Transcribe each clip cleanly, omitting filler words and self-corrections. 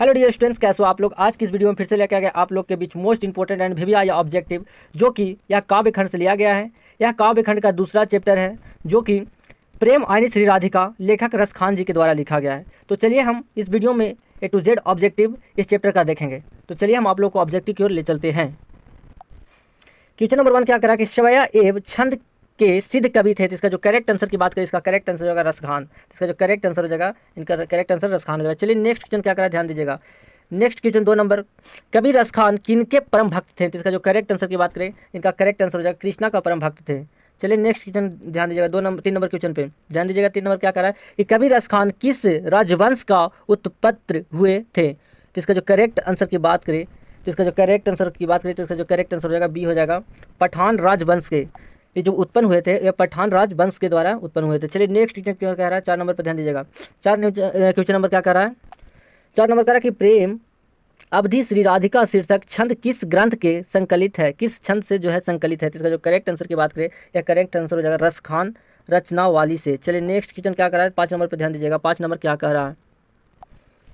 Hello dear students, कैसे हो आप लोग। आज की इस वीडियो में फिर से लेकर आ गया आप लोग के बीच most important and VVI objective, जो कि यह काव्य खंड से लिया गया है। यह काव्य खंड का दूसरा चैप्टर है, जो कि प्रेम आयनी श्री राधिका लेखक रसखान जी के द्वारा लिखा गया है। तो चलिए हम इस वीडियो में ए टू जेड ऑब्जेक्टिव इस चैप्टर का देखेंगे। तो चलिए हम आप लोग को ऑब्जेक्टिव की ओर ले चलते हैं। क्वेश्चन नंबर 1 क्या करा कि शवैया एवं छंद के सिद्ध कवि थे। तो इसका जो करेक्ट आंसर की बात करें, इसका करेक्ट आंसर हो जाएगा रसखान। इसका जो करेक्ट आंसर हो जाएगा, इनका करेक्ट आंसर रसखान हो जाएगा। चलिए नेक्स्ट क्वेश्चन क्या करा, ध्यान दीजिएगा। नेक्स्ट क्वेश्चन 2 नंबर, कवि रसखान किनके परम भक्त थे। तो इसका जो करेक्ट आंसर की बात करें, इनका करेक्ट आंसर हो जाएगा कृष्णा का परम भक्त थे। चलिए नेक्स्ट क्वेश्चन ध्यान दीजिएगा, 3 नंबर क्वेश्चन पे ध्यान दीजिएगा। 3 नंबर क्या करा है कि कवि रसखान किस राजवंश का उत्पन्न हुए थे। तो इसका जो करेक्ट आंसर की बात करें, तो इसका जो करेक्ट आंसर की बात करें, तो इसका जो करेक्ट आंसर हो जाएगा बी हो जाएगा, पठान राजवंश के। ये जो उत्पन्न हुए थे, ये पठान राजवंश के द्वारा उत्पन्न हुए थे। चलिए नेक्स्ट क्वेश्चन क्या कह रहा है, 4 नंबर पर ध्यान दीजिएगा। क्वेश्चन नंबर क्या कह रहा है, 4 नंबर कह रहा है कि प्रेम अवधि श्री राधिका शीर्षक छंद किस ग्रंथ के संकलित है, किस छंद से जो है संकलित है। तो इसका जो करेक्ट आंसर की बात करें, या करेक्ट आंसर हो जाएगा रसखान रचनावाली से। चलिए नेक्स्ट क्वेश्चन क्या कर रहा है, 5 नंबर पर ध्यान दीजिएगा। 5 नंबर क्या कह रहा है,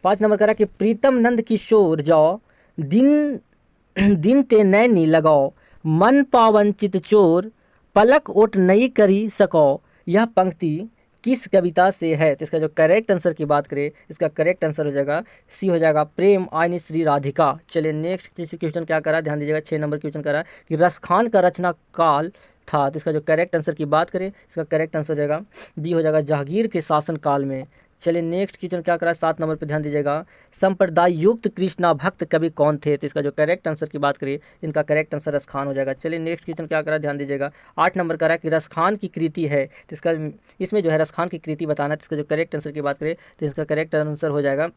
5 नंबर कह रहा है कि प्रीतम नंद किशोर जाओ दिन दिन ते नैनी लगाओ, मन पावन चित चोर पलक ओट नई करी सको। यह पंक्ति किस कविता से है। तो इसका जो करेक्ट आंसर की बात करें, इसका करेक्ट आंसर हो जाएगा सी हो जाएगा, प्रेम आयनी श्री राधिका। चलिए नेक्स्ट क्वेश्चन क्या करा, ध्यान दीजिएगा। 6 नंबर क्वेश्चन करा कि रसखान का रचना काल था। तो इसका जो करेक्ट आंसर की बात करें, इसका करेक्ट आंसर हो जाएगा डी हो जाएगा, जहांगीर के शासन काल में। चलिए नेक्स्ट क्वेश्चन क्या करा, 7 नंबर पर ध्यान दीजिएगा। संप्रदाय युक्त कृष्णा भक्त कवि कौन थे। तो इसका जो करेक्ट आंसर की बात करें, इनका करेक्ट आंसर रसखान हो जाएगा। चलिए नेक्स्ट क्वेश्चन क्या करा, ध्यान दीजिएगा। 8 नंबर करा कि रसखान की कृति है। तो इसका इसमें जो है रसखान की कृति बताना है। तो इसका जो करेक्ट आंसर की बात करें, तो इसका करेक्ट आंसर हो जाएगा,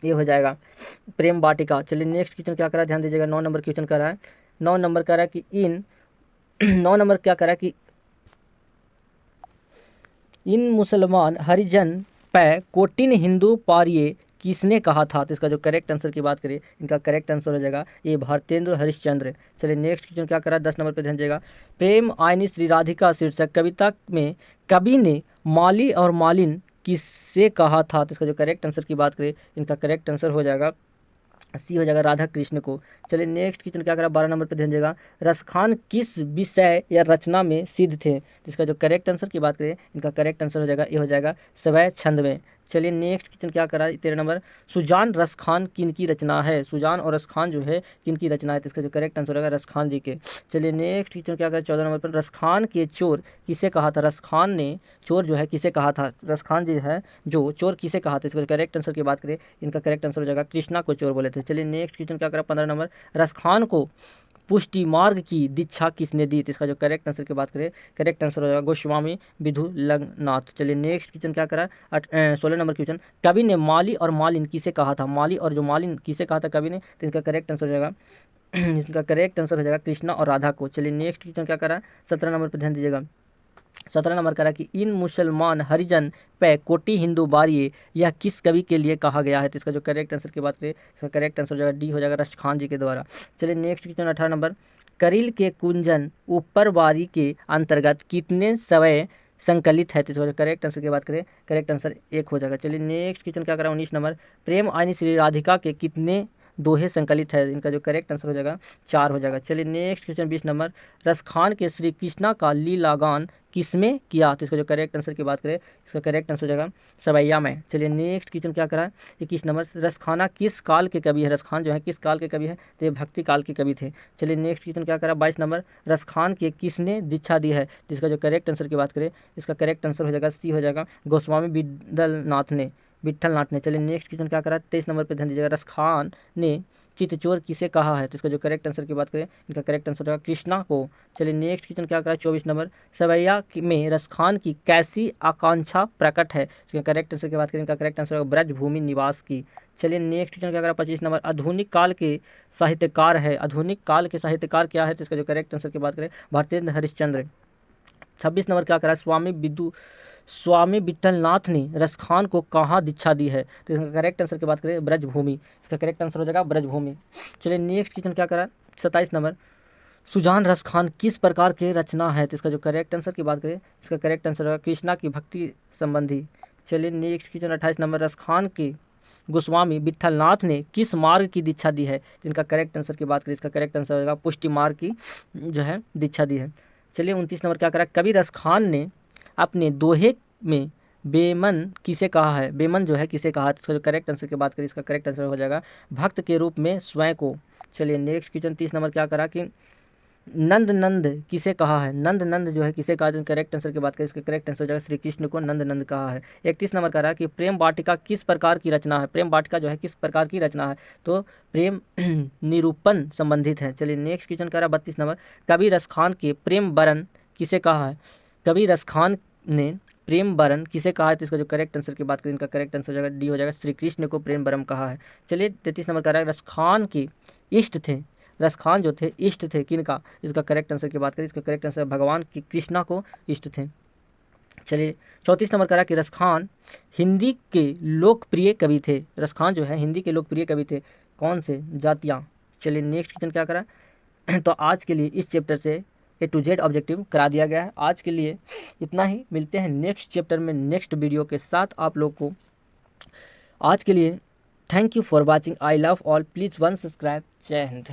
ये हो जाएगा प्रेम वाटिका। चलिए नेक्स्ट क्वेश्चन क्या करा, ध्यान दीजिएगा। 9 नंबर क्वेश्चन करा है, 9 नंबर करा कि इन 9 नंबर क्या करा कि इन मुसलमान हरिजन पै कोटिन हिंदू पारिये किसने कहा था। तो इसका जो करेक्ट आंसर की बात करें, इनका करेक्ट आंसर हो जाएगा ये भारतेंद्र हरिश्चंद्र। चलिए नेक्स्ट क्वेश्चन क्या करा, 10 नंबर पर ध्यान दीजिएगा। प्रेम आयनी श्री राधिका शीर्षक कविता में कवि ने माली और मालिन किससे कहा था। तो इसका जो करेक्ट आंसर की बात करें, इनका करेक्ट आंसर हो जाएगा सी हो जाएगा, राधा कृष्ण को। चलिए नेक्स्ट क्वेश्चन क्या करा, 12 नंबर पर ध्यान दीजिएगा। रसखान किस विषय या रचना में सिद्ध थे। तो इसका जो करेक्ट आंसर की बात करें, इनका करेक्ट आंसर हो जाएगा ये हो जाएगा, स्वय छंद में। चलिए नेक्स्ट क्वेश्चन क्या करा, 13 नंबर, सुजान रसखान किन की रचना है। सुजान और रसखान जो है किन की रचना है। तो इसका जो करेक्ट आंसर होगा रसखान जी के। चलिए नेक्स्ट क्वेश्चन क्या करा, 14 नंबर पर, रसखान के चोर किसे कहा था। रसखान ने चोर जो है किसे कहा था, रसखान जी है जो चोर किसे कहा था। इसका करेक्ट आंसर की बात करें, इनका करेक्ट आंसर हो जाएगा कृष्णा को चोर बोले थे। चलिए नेक्स्ट क्वेश्चन क्या करा, 15 नंबर, रसखान को पुष्टि मार्ग की दीक्षा किसने दी। तो इसका जो करेक्ट आंसर की बात करें, करेक्ट आंसर हो जाएगा गोस्वामी विधुलनाथ। चलिए नेक्स्ट क्वेश्चन क्या करा, 16 नंबर क्वेश्चन, कवि ने माली और मालिन किसे कहा था। माली और जो मालिन किसे कहा था कवि ने। तो इनका करेक्ट आंसर हो जाएगा इसका करेक्ट आंसर हो जाएगा कृष्णा और राधा को। चलिए नेक्स्ट क्वेश्चन क्या करा, 17 नंबर पर ध्यान दीजिएगा। 17 नंबर करा कि इन मुसलमान हरिजन पे कोटि हिंदू बारिये, यह किस कवि के लिए कहा गया है। तो इसका जो करेक्ट आंसर की बात करें, इसका करेक्ट आंसर हो जाएगा डी हो जाएगा, रसखान जी के द्वारा। चलिए नेक्स्ट क्वेश्चन 18 नंबर, करील के कुंजन ऊपर बारी के अंतर्गत कितने सवय संकलित है। तो इसका जो करेक्ट आंसर की बात करें, करेक्ट आंसर 1 हो जाएगा। चलिए नेक्स्ट क्वेश्चन क्या करा, 19 नंबर, प्रेम आयनी श्री राधिका के कितने दोहे संकलित है। इनका जो करेक्ट आंसर हो जाएगा 4 हो जाएगा। चलिए नेक्स्ट क्वेश्चन 20 नंबर, रसखान के श्री कृष्णा का लीलागान किसमें किया। तो इसका जो करेक्ट आंसर की बात करें, इसका करेक्ट आंसर हो जाएगा सवैया में। चलिए नेक्स्ट क्वेश्चन क्या करा, 21 नंबर, रसखाना किस काल के कवि है। रसखान जो है किस काल के कवि है, तो ये भक्ति काल के कवि थे। चलिए नेक्स्ट क्वेश्चन क्या करा, 22 नंबर, रसखान के किसने दीक्षा दी है। जिसका जो करेक्ट आंसर की बात करें, इसका करेक्ट आंसर हो जाएगा सी हो जाएगा, गोस्वामी विठलनाथ ने। चलिए नेक्स्ट क्वेश्चन क्या करा, 23 नंबर पर ध्यान दीजिएगा। रसखान ने चितचोर किसे कहा है। तो इसका जो करेक्ट आंसर की बात करें, इनका करेक्ट आंसर होगा कृष्णा को। चलिए नेक्स्ट क्वेश्चन क्या करा, 24 नंबर, सवैया में रसखान की कैसी आकांक्षा प्रकट है। इसका करेक्ट आंसर की बात करें, इनका करेक्ट आंसर होगा ब्रजभूमि निवास की। चलिए नेक्स्ट क्वेश्चन क्या करा, 25 नंबर, आधुनिक काल के साहित्यकार है। आधुनिक काल के साहित्यकार क्या है। तो इसका जो करेक्ट आंसर की बात करें, भारतेंद्र हरिश्चंद्र। 26 नंबर क्या करा, स्वामी विठलनाथ ने रसखान को कहाँ दीक्षा दी है। तो इसका करेक्ट आंसर की बात करें, ब्रजभूमि। इसका करेक्ट आंसर हो जाएगा ब्रजभूमि। चलिए नेक्स्ट क्वेश्चन क्या करा, 27 नंबर, सुजान रसखान किस प्रकार के रचना है। तो इसका जो करेक्ट आंसर की बात करें, इसका करेक्ट आंसर होगा कृष्णा की भक्ति संबंधी। चलिए नेक्स्ट क्वेश्चन 28 नंबर, रसखान के गोस्वामी विट्ठलनाथ ने किस मार्ग की दीक्षा दी है? जिनका करेक्ट आंसर की बात करें, इसका करेक्ट आंसर होगा पुष्टि मार्ग की जो है दीक्षा दी है। चलिए 29 नंबर क्या करा, कबीर रस खान ने अपने दोहे में बेमन किसे कहा है? बेमन जो है किसे कहा है? इसका जो करेक्ट आंसर की बात करें, इसका करेक्ट आंसर हो जाएगा भक्त के रूप में स्वयं को। चलिए नेक्स्ट क्वेश्चन 30 नंबर क्या करा कि नंद नंद किसे कहा है? नंद नंद जो है किसे कहा है? करेक्ट आंसर की बात करें, इसका करेक्ट आंसर हो जाएगा श्री कृष्ण को नंद नंद कहा है। 31 नंबर कह रहा है कि प्रेम वाटिका किस प्रकार की रचना है? प्रेम वाटिका जो है किस प्रकार की रचना है? तो प्रेम निरूपण संबंधित है। चलिए नेक्स्ट क्वेश्चन कह रहा है 32 नंबर, कबीर रस खान के प्रेम बरन किसे कहा है? कबीर रस खान ने प्रेम बरन किसे कहा है? तो इसका जो करेक्ट आंसर की बात करें, इनका करेक्ट आंसर हो जाएगा डी हो जाएगा, श्री कृष्ण को प्रेम बरम कहा है। चलिए 33 नंबर कह रहा है रस खान के इष्ट थे, रस खान जो थे इष्ट थे किनका? इसका करेक्ट आंसर की बात करें, इसका करेक्ट आंसर भगवान की कृष्णा को इष्ट थे। चलिए 34 नंबर करा कि रस खान हिंदी के लोकप्रिय कवि थे। रस खान जो है हिंदी के लोकप्रिय कवि थे, कौन से जातियाँ? चलिए नेक्स्ट क्वेश्चन क्या करा तो आज के लिए इस चैप्टर से A to Z ऑब्जेक्टिव करा दिया गया है। आज के लिए इतना ही, मिलते हैं नेक्स्ट चैप्टर में नेक्स्ट वीडियो के साथ आप लोग को। आज के लिए thank you for watching, I love all, please one subscribe, जय हिंद।